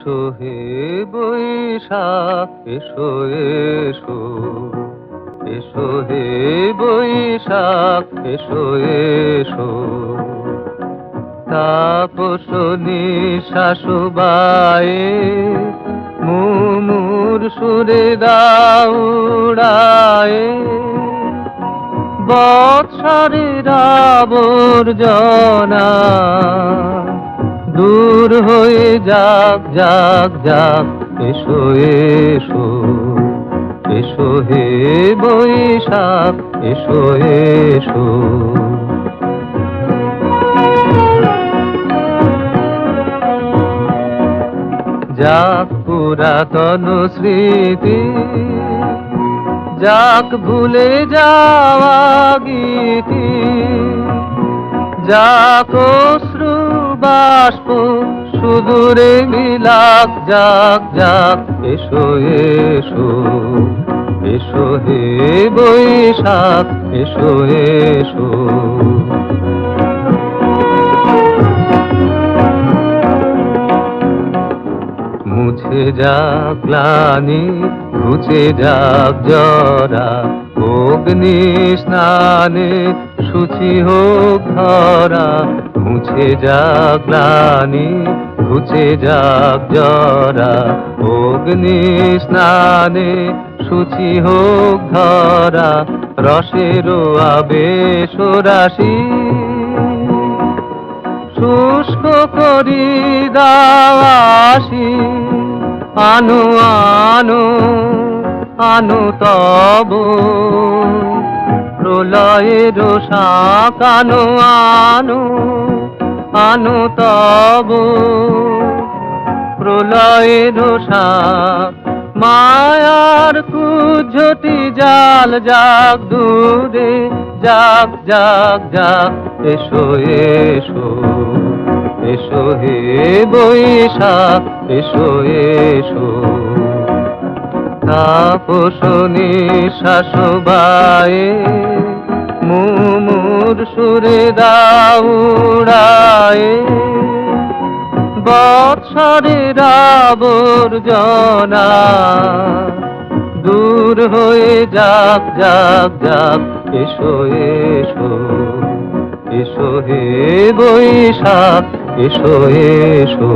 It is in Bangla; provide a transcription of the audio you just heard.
এসো হে বৈশাখ এসো এসো, এসো হে বৈশাখ এসো এসো। তাপস নিঃশ্বাস বায়ে মুমুর সুরে দাও উড়ায়ে, বৎসরের আবর্জনা দূর হয়ে যাক যাক যাক। এসো এসো, এসো হে বৈশাখ এসো এসো। যাক পুরাতন স্মৃতি, যাক ভুলে যাওয়া গীতি, যাক অশ্রু বাষ্প সুদূরে মিলাক যাক যাক। এসো এসো, এসো হে বৈশাখ এসো এসো। মুছে যাক গ্লানি, ঘুচে যাক জরা, অগ্নি স্নানে শুচি হোক ধরা। মুছে যাক গ্লানি, ঘুচে যাক জরা, অগ্নি স্নানে শুচি হোক ধরা। রসের আবেশ রাশি শুষ্ক করি দাওয়াসি, আনো আনো আনো তব প্রলয়ের শাক। আনো আনো আনো তব প্রলয়ের শাক। মায়ার কুজ্ঝটি জাল যাক দূরে যাক যাক যাক। এসো এসো, এসো হে বৈশাখ এসো এসো। তাপস নিঃশ্বাস বায়ে মুমুর সুরে দাও উড়ায়ে, বৎসরের আবর্জনা দূর হয়ে যাক যাক যাক। এসো এসো, এসো হে বৈশাখ এসো এসো।